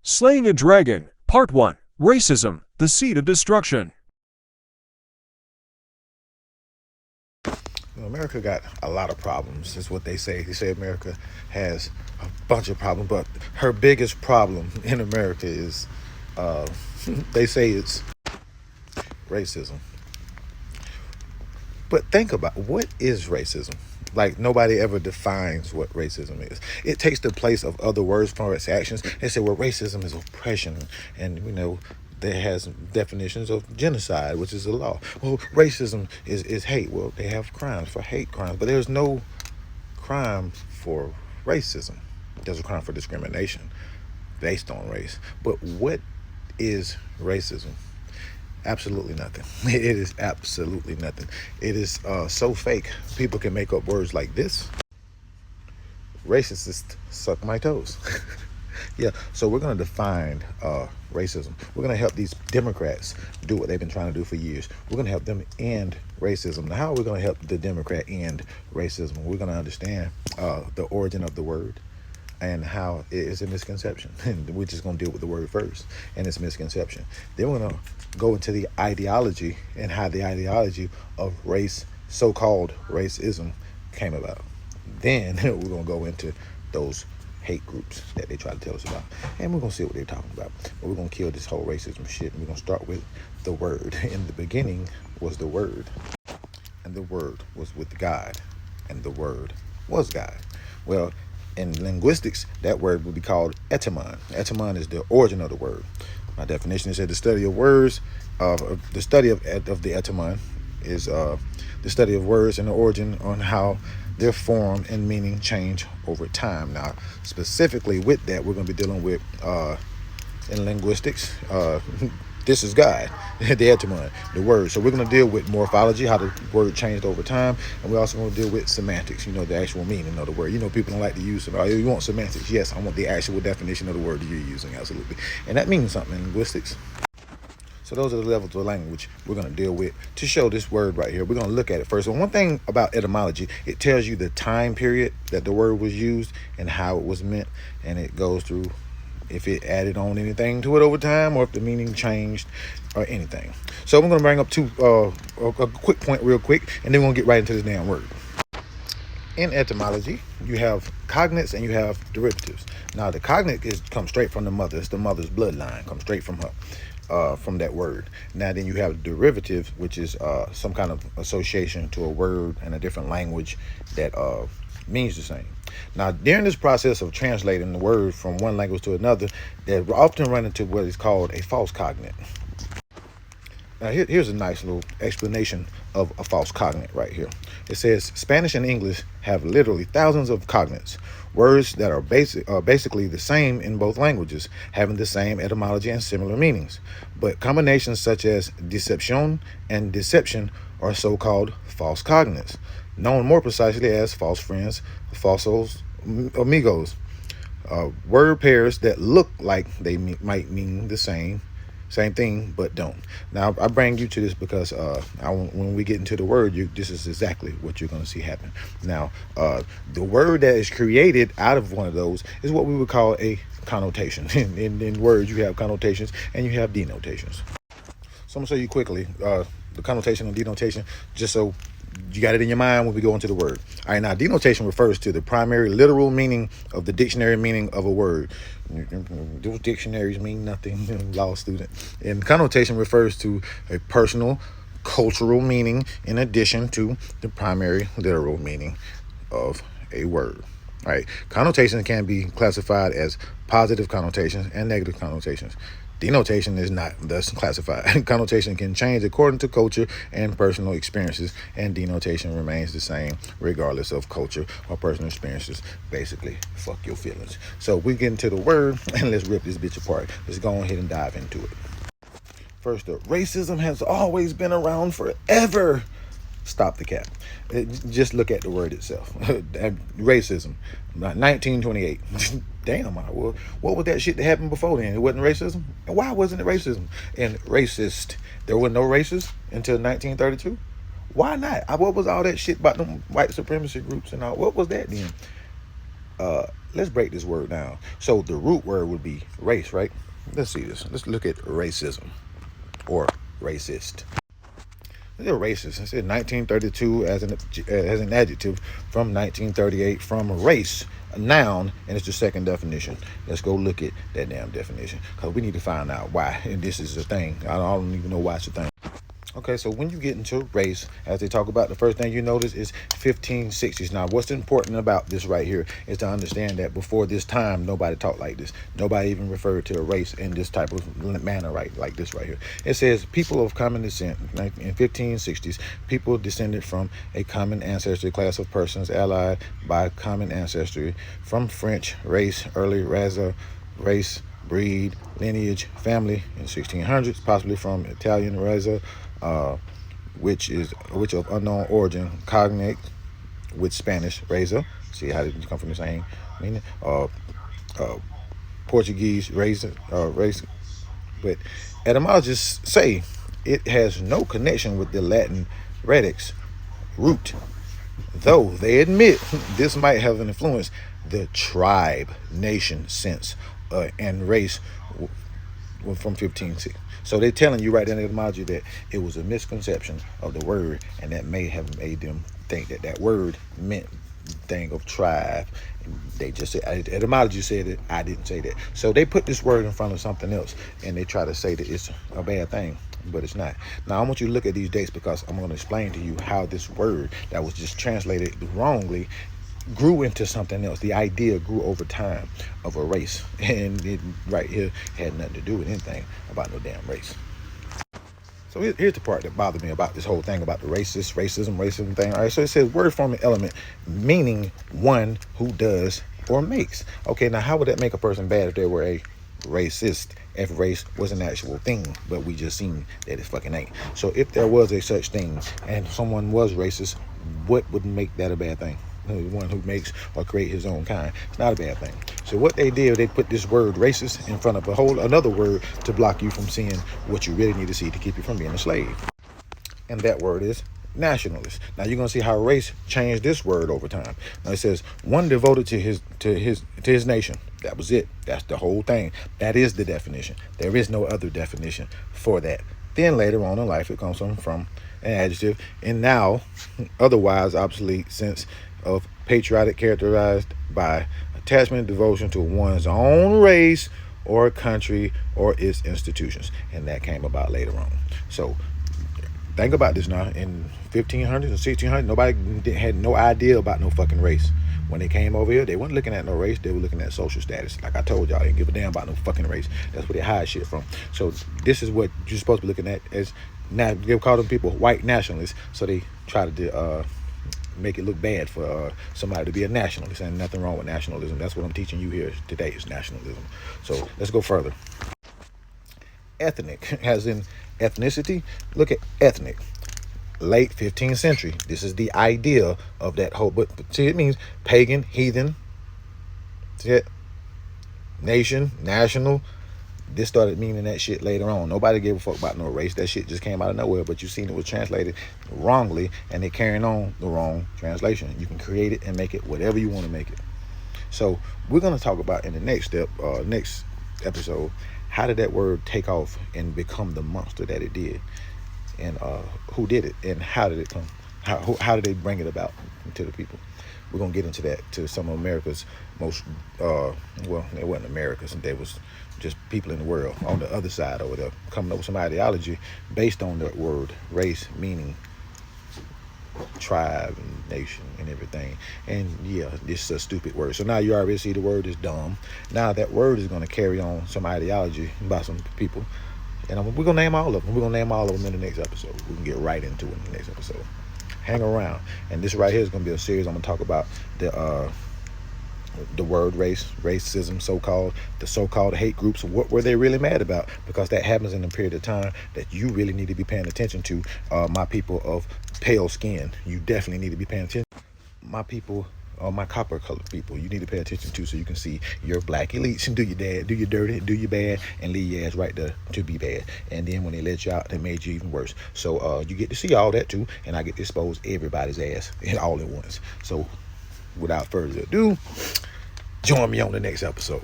Slaying a Dragon, Part 1. Racism, the Seed of Destruction. America got a lot of problems, is what they say. They say America has a bunch of problems, but her biggest problem in America is, they say it's racism. But think about, what is racism? Like, nobody ever defines what racism is. It takes the place of other words for its actions. They say, well, racism is oppression. And, there has definitions of genocide, which is a law. Well, racism is hate. Well, they have crimes for hate crimes, but there's no crime for racism. There's a crime for discrimination based on race. But what is racism? Absolutely nothing. It is absolutely nothing. It is so fake. People can make up words like this. Racist, suck my toes. Yeah, so we're going to define racism. We're going to help these Democrats do what they've been trying to do for years. We're going to help them end racism. Now, how are we going to help the Democrat end racism? We're going to understand the origin of the word and how it is a misconception. And we're just going to deal with the word first and its misconception. Then we're going to go into the ideology and how the ideology of race, so-called racism, came about. Then we're going to go into those hate groups that they try to tell us about, and we're going to see what they're talking about. But we're going to kill this whole racism shit, and we're going to start with the word. In the beginning was the word, and the word was with God, and the word was God. Well, in linguistics, that word would be called etymon. Etymon is the origin of the word. My definition is that the study of words, the study of the etymon is the study of words and the origin on how their form and meaning change over time. Now, specifically with that, we're going to be dealing with, in linguistics, this is God, the etymon, the word. So we're going to deal with morphology, how the word changed over time, and we're also going to deal with semantics, the actual meaning of the word. People don't like to use it. Oh, you want semantics? Yes, I want the actual definition of the word that you're using, absolutely. And that means something in linguistics. So those are the levels of language we're going to deal with to show this word right here. We're going to look at it first. And one thing about etymology, it tells you the time period that the word was used and how it was meant. And it goes through if it added on anything to it over time or if the meaning changed or anything. So I'm going to bring up a quick point real quick, and then we're going to get right into this damn word. In etymology, you have cognates and you have derivatives. Now, the cognate comes straight from the mother. It's the mother's bloodline, comes straight from her. From that word. Now then you have derivative, which is some kind of association to a word in a different language that means the same. Now, during this process of translating the word from one language to another, they often run into what is called a false cognate. Now, here's a nice little explanation of a false cognate right here. It says Spanish and English have literally thousands of cognates, words that are basically the same in both languages, having the same etymology and similar meanings. But combinations such as deception and deception are so-called false cognates, known more precisely as false friends, falsos amigos. Word pairs that look like they might mean the same thing, but don't. Now, I bring you to this because when we get into the word, this is exactly what you're going to see happen. Now, the word that is created out of one of those is what we would call a connotation. In words, you have connotations and you have denotations. So I'm going to show you quickly the connotation and denotation, just so you got it in your mind when we go into the word. All right, now denotation refers to the primary literal meaning of the dictionary meaning of a word. Those dictionaries mean nothing, law student. And connotation refers to a personal, cultural meaning in addition to the primary literal meaning of a word. All right, connotations can be classified as positive connotations and negative connotations. Denotation is not thus classified. Connotation can change according to culture and personal experiences, and denotation remains the same regardless of culture or personal experiences. Basically, fuck your feelings. So we get into the word, and let's rip this bitch apart. Let's go ahead and dive into it. First up, racism has always been around forever. Stop the cap. Just look at the word itself. Racism, 1928. Damn, what was that shit that happened before then? It wasn't racism? And why wasn't it racism? And racist, there were no racists until 1932? Why not? What was all that shit about them white supremacy groups and all? What was that then? let's break this word down. So the root word would be race, right? Let's see this. Let's look at racism or racist. Look at racist. It said 1932 as an adjective, from 1938 from race, a noun, and it's the second definition. Let's go look at that damn definition because we need to find out why. And this is a thing. I don't even know why it's a thing. Okay, so when you get into race, as they talk about, the first thing you notice is 1560s. Now, what's important about this right here is to understand that before this time, nobody talked like this. Nobody even referred to a race in this type of manner, right? Like this right here. It says people of common descent. In 1560s, people descended from a common ancestry class of persons allied by common ancestry from French race, early race, breed, lineage, family in 1600s, possibly from Italian raza, which of unknown origin, cognate with Spanish raza. See how did you come from the same meaning? Portuguese race, but etymologists say it has no connection with the Latin radix root, though they admit this might have influenced the tribe, nation sense, and race from 1560. So they're telling you right in the etymology that it was a misconception of the word, and that may have made them think that that word meant thing of tribe. They just said, etymology said it, I didn't say that. So they put this word in front of something else, and they try to say that it's a bad thing, but it's not. Now I want you to look at these dates because I'm going to explain to you how this word that was just translated wrongly grew into something else. The idea grew over time of a race, and it right here had nothing to do with anything about no damn race. So here's the part that bothered me about this whole thing about the racism thing. All right, so it says word forming element, meaning one who does or makes. Okay, now how would that make a person bad if they were a racist, if race was an actual thing, but we just seen that it fucking ain't? So if there was a such thing and someone was racist, what would make that a bad thing? One who makes or create his own kind. It's not a bad thing. So what they did, they put this word racist in front of another word to block you from seeing what you really need to see to keep you from being a slave. And that word is nationalist. Now you're gonna see how race changed this word over time. Now it says one devoted to his nation. That was it. That's the whole thing. That is the definition. There is no other definition for that. Then later on in life, it comes from an adjective, and now otherwise obsolete sense of patriotic, characterized by attachment and devotion to one's own race or country or its institutions. And that came about later on. So think about this now. In 1500s and 1600s, nobody had no idea about no fucking race. When they came over here, they weren't looking at no race. They were looking at social status. Like I told y'all, they didn't give a damn about no fucking race. That's where they hide shit from. So this is what you're supposed to be looking at as, now they call them people white nationalists. So they try to make it look bad for somebody to be a nationalist. And nothing wrong with nationalism. That's what I'm teaching you here today, is nationalism. So let's go further. Ethnic, as in ethnicity. Look at ethnic. Late 15th century. This is the idea of that whole, but see, it means pagan, heathen, see it? Nation, national. This started meaning that shit later on. Nobody gave a fuck about no race. That shit just came out of nowhere, but you seen it was translated wrongly, and they're carrying on the wrong translation. You can create it and make it whatever you want to make it. So we're going to talk about in the next step, next episode, how did that word take off and become the monster that it did, and who did it, and how did it come? How did they bring it about to the people? We're going to get into that, to some of America's most, well, they wasn't Americans, and they was just people in the world on the other side over there, coming up with some ideology based on that word, race, meaning tribe and nation and everything. And yeah, this is a stupid word. So now you already see the word is dumb. Now that word is going to carry on some ideology by some people. And we're going to name all of them. We're going to name all of them in the next episode. We can get right into it in the next episode. Hang around. And this right here is going to be a series. I'm going to talk about the word race, racism, the so-called hate groups. What were they really mad about? Because that happens in a period of time that you really need to be paying attention to. My people of pale skin, you definitely need to be paying attention. My people, my copper colored people, you need to pay attention to, so you can see your black elites and do your dirty, do your bad, and leave your ass right there to be bad. And then when they let you out, they made you even worse. So you get to see all that too, and I get to expose everybody's ass all at once. So without further ado, Join me on the next episode.